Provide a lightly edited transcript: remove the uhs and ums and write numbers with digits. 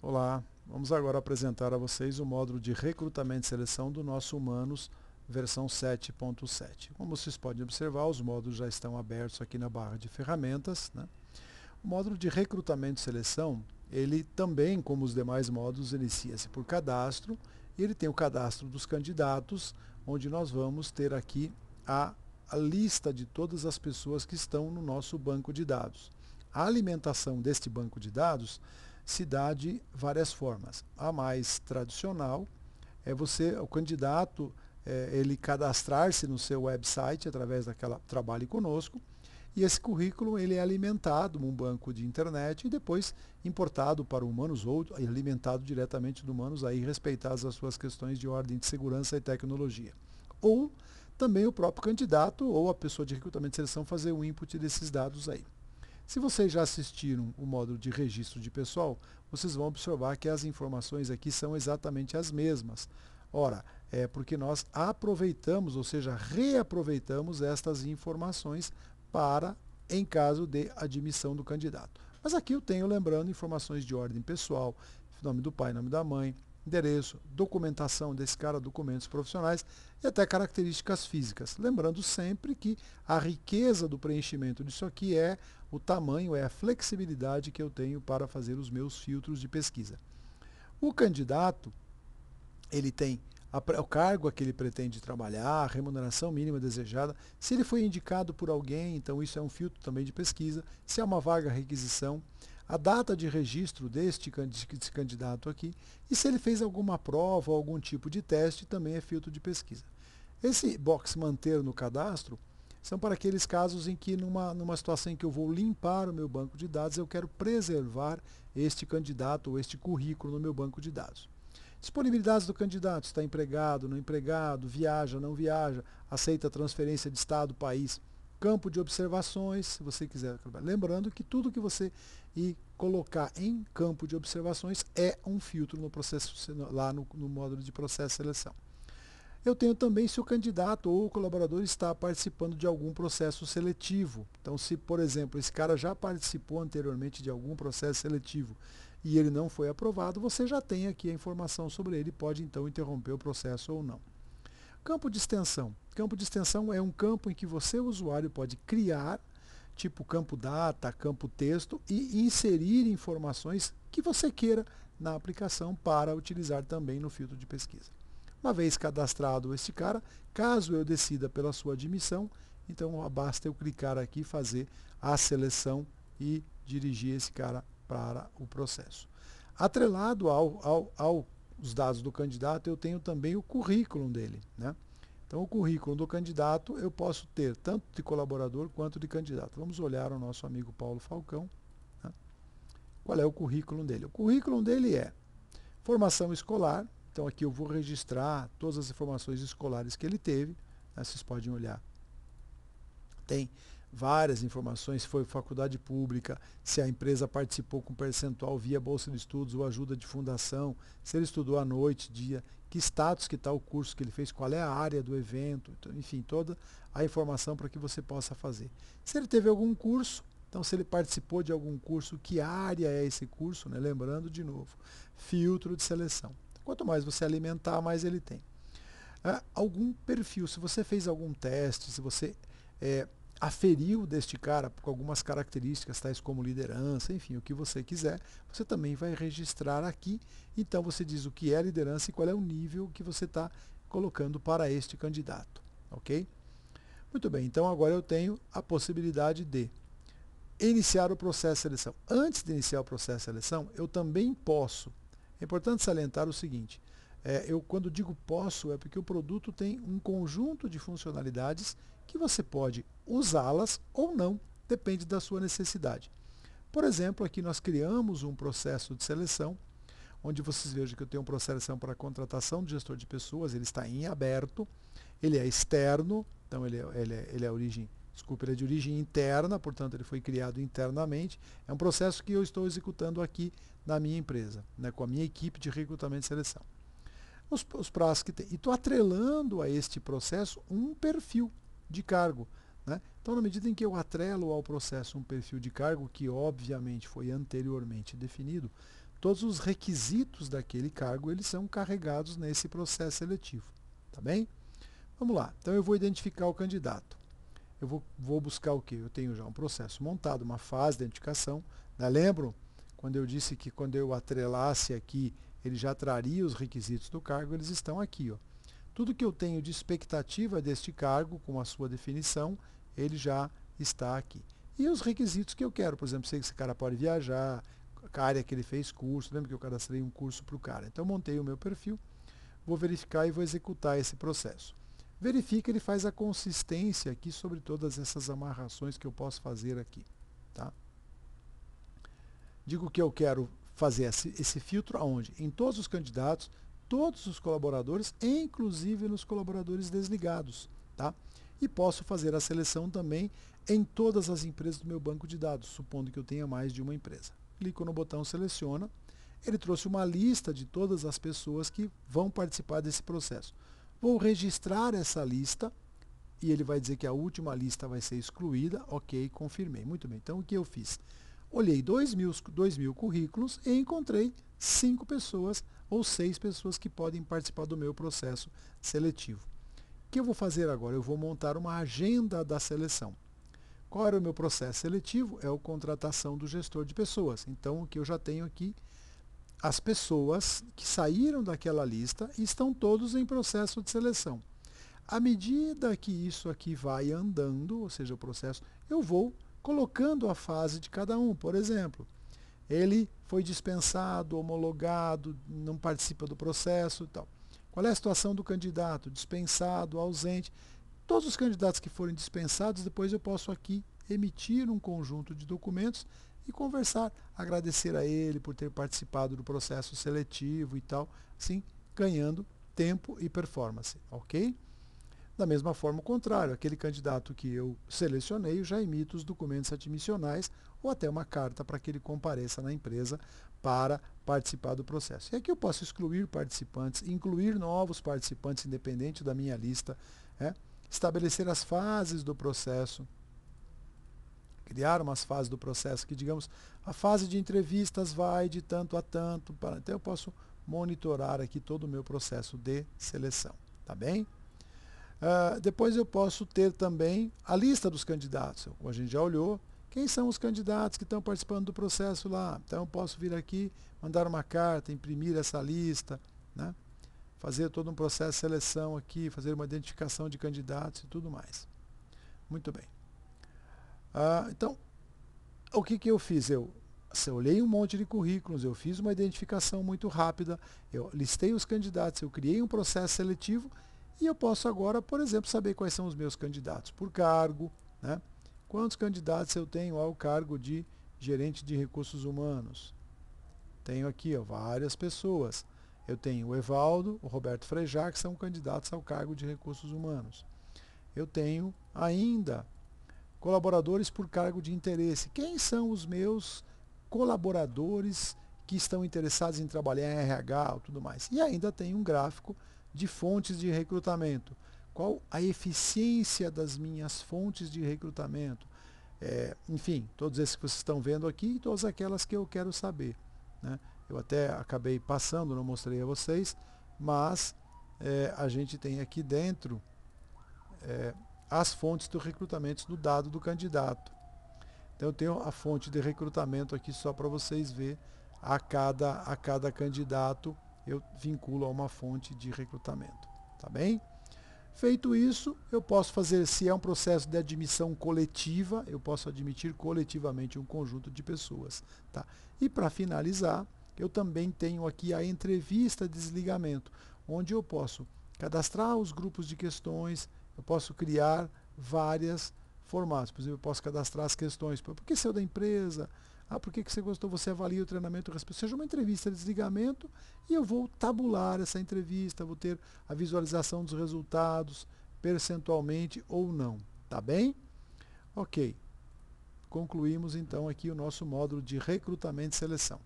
Olá, vamos agora apresentar a vocês o módulo de recrutamento e seleção do nosso Humanos, versão 7.7. Como vocês podem observar, os módulos já estão abertos aqui na barra de ferramentas, né? O módulo de recrutamento e seleção, ele também, como os demais módulos, inicia-se por cadastro, e ele tem o cadastro dos candidatos, onde nós vamos ter aqui a lista de todas as pessoas que estão no nosso banco de dados. A alimentação deste banco de dados se dá de várias formas. A mais tradicional é o candidato, ele cadastrar-se no seu website através daquela Trabalhe Conosco, e esse currículo ele é alimentado num banco de internet e depois importado para o Humanos ou alimentado diretamente do Humanos, aí respeitadas as suas questões de ordem de segurança e tecnologia. Ou também o próprio candidato ou a pessoa de recrutamento e seleção fazer o input desses dados aí. Se vocês já assistiram o módulo de registro de pessoal, vocês vão observar que as informações aqui são exatamente as mesmas. Ora, é porque nós aproveitamos, ou seja, reaproveitamos estas informações para, em caso de admissão do candidato. Mas aqui eu tenho, lembrando, informações de ordem pessoal, nome do pai, nome da mãe, endereço, documentação desse cara, documentos profissionais e até características físicas. Lembrando sempre que a riqueza do preenchimento disso aqui é o tamanho, é a flexibilidade que eu tenho para fazer os meus filtros de pesquisa. O candidato, ele tem o cargo a que ele pretende trabalhar, a remuneração mínima desejada. Se ele foi indicado por alguém, então isso é um filtro também de pesquisa. Se é uma vaga requisição, a data de registro desse candidato aqui, e se ele fez alguma prova ou algum tipo de teste, também é filtro de pesquisa. Esse box manter no cadastro são para aqueles casos em que numa situação em que eu vou limpar o meu banco de dados, eu quero preservar este candidato ou este currículo no meu banco de dados. Disponibilidades do candidato, está empregado, não empregado, viaja, não viaja, aceita transferência de estado, país. Campo de observações, se você quiser. Lembrando que tudo que você colocar em campo de observações é um filtro no processo, lá no módulo de processo de seleção. Eu tenho também se o candidato ou o colaborador está participando de algum processo seletivo. Então, se, por exemplo, esse cara já participou anteriormente de algum processo seletivo e ele não foi aprovado, você já tem aqui a informação sobre ele, pode então interromper o processo ou não. Campo de extensão. Campo de extensão é um campo em que você, o usuário, pode criar, tipo campo data, campo texto, e inserir informações que você queira na aplicação para utilizar também no filtro de pesquisa. Uma vez cadastrado este cara, caso eu decida pela sua admissão, então basta eu clicar aqui, fazer a seleção e dirigir esse cara para o processo. Atrelado aos dados do candidato, eu tenho também o currículo dele, né? Então, o currículo do candidato eu posso ter tanto de colaborador quanto de candidato. Vamos olhar o nosso amigo Paulo Falcão, né? Qual é o currículo dele? O currículo dele é formação escolar. Então aqui eu vou registrar todas as informações escolares que ele teve, né? Vocês podem olhar. Tem várias informações, se foi faculdade pública, se a empresa participou com percentual via bolsa de estudos ou ajuda de fundação, se ele estudou à noite, dia, que status que está o curso que ele fez, qual é a área do evento, então, enfim, toda a informação para que você possa fazer. Se ele teve algum curso, então se ele participou de algum curso, que área é esse curso, né? Lembrando de novo, filtro de seleção. Quanto mais você alimentar, mais ele tem. Algum perfil, se você fez algum teste, se você aferiu deste cara com algumas características, tais como liderança, enfim, o que você quiser, você também vai registrar aqui. Então você diz o que é liderança e qual é o nível que você está colocando para este candidato, ok? Muito bem, então agora eu tenho a possibilidade de iniciar o processo de seleção. Antes de iniciar o processo de seleção, eu também posso. É importante salientar o seguinte, eu quando digo posso é porque o produto tem um conjunto de funcionalidades que você pode usá-las ou não, depende da sua necessidade. Por exemplo, aqui nós criamos um processo de seleção, onde vocês vejam que eu tenho um processo de seleção para a contratação do gestor de pessoas, ele está em aberto, ele é externo, então ele é de origem interna, portanto ele foi criado internamente. É um processo que eu estou executando aqui na minha empresa, né, com a minha equipe de recrutamento e seleção. Os prazos que tem. E estou atrelando a este processo um perfil de cargo, né? Então, na medida em que eu atrelo ao processo um perfil de cargo, que obviamente foi anteriormente definido, todos os requisitos daquele cargo, eles são carregados nesse processo seletivo, tá bem? Vamos lá, então eu vou identificar o candidato. Eu vou buscar o quê? Eu tenho já um processo montado, uma fase de identificação. Lembram quando eu disse que quando eu atrelasse aqui, ele já traria os requisitos do cargo, eles estão aqui, ó. Tudo que eu tenho de expectativa deste cargo, com a sua definição, ele já está aqui. E os requisitos que eu quero, por exemplo, sei que esse cara pode viajar, a área que ele fez curso, lembra que eu cadastrei um curso para o cara. Então, montei o meu perfil, vou verificar e vou executar esse processo. Verifica, ele faz a consistência aqui sobre todas essas amarrações que eu posso fazer aqui. Tá? Digo que eu quero fazer esse filtro aonde? Em todos os candidatos, todos os colaboradores, inclusive nos colaboradores desligados. Tá? E posso fazer a seleção também em todas as empresas do meu banco de dados, supondo que eu tenha mais de uma empresa. Clico no botão seleciona, ele trouxe uma lista de todas as pessoas que vão participar desse processo. Vou registrar essa lista e ele vai dizer que a última lista vai ser excluída. Ok, confirmei. Muito bem, então o que eu fiz? Olhei 2.000 currículos e encontrei 5 pessoas ou 6 pessoas que podem participar do meu processo seletivo. O que eu vou fazer agora? Eu vou montar uma agenda da seleção. Qual era o meu processo seletivo? É a contratação do gestor de pessoas. Então, o que eu já tenho aqui, as pessoas que saíram daquela lista estão todos em processo de seleção. À medida que isso aqui vai andando, ou seja, o processo, eu vou colocando a fase de cada um. Por exemplo, ele foi dispensado, homologado, não participa do processo e tal. Qual é a situação do candidato? Dispensado, ausente. Todos os candidatos que forem dispensados, depois eu posso aqui emitir um conjunto de documentos e conversar, agradecer a ele por ter participado do processo seletivo e tal, assim, ganhando tempo e performance, ok? Da mesma forma, o contrário, aquele candidato que eu selecionei, eu já emito os documentos admissionais ou até uma carta para que ele compareça na empresa para participar do processo. E aqui eu posso excluir participantes, incluir novos participantes independente da minha lista, estabelecer as fases do processo, criar umas fases do processo que, digamos, a fase de entrevistas vai de tanto a tanto, então eu posso monitorar aqui todo o meu processo de seleção, tá bem? Depois eu posso ter também a lista dos candidatos, como a gente já olhou, quem são os candidatos que estão participando do processo lá, então eu posso vir aqui, mandar uma carta, imprimir essa lista, né? Fazer todo um processo de seleção aqui, fazer uma identificação de candidatos e tudo mais. Muito bem. Então, o que eu fiz? Eu olhei um monte de currículos, eu fiz uma identificação muito rápida, eu listei os candidatos, eu criei um processo seletivo e eu posso agora, por exemplo, saber quais são os meus candidatos por cargo, né? Quantos candidatos eu tenho ao cargo de gerente de recursos humanos? Tenho aqui, ó, várias pessoas. Eu tenho o Evaldo, o Roberto Frejá, que são candidatos ao cargo de recursos humanos. Eu tenho ainda colaboradores por cargo de interesse. Quem são os meus colaboradores que estão interessados em trabalhar em RH e tudo mais? E ainda tem um gráfico de fontes de recrutamento. Qual a eficiência das minhas fontes de recrutamento? Enfim, todos esses que vocês estão vendo aqui e todas aquelas que eu quero saber, né? Eu até acabei passando, não mostrei a vocês, mas a gente tem aqui dentro as fontes do recrutamento do dado do candidato. Então eu tenho a fonte de recrutamento aqui só para vocês verem, a cada candidato eu vinculo a uma fonte de recrutamento, tá bem? Feito isso, eu posso fazer, se é um processo de admissão coletiva, eu posso admitir coletivamente um conjunto de pessoas, tá? E para finalizar, eu também tenho aqui a entrevista de desligamento, onde eu posso cadastrar os grupos de questões, eu posso criar vários formatos. Por exemplo, eu posso cadastrar as questões. Por que saiu da empresa? Por que você gostou? Você avalia o treinamento, seja uma entrevista de desligamento e eu vou tabular essa entrevista, vou ter a visualização dos resultados, percentualmente ou não. Tá bem? Ok. Concluímos então aqui o nosso módulo de recrutamento e seleção.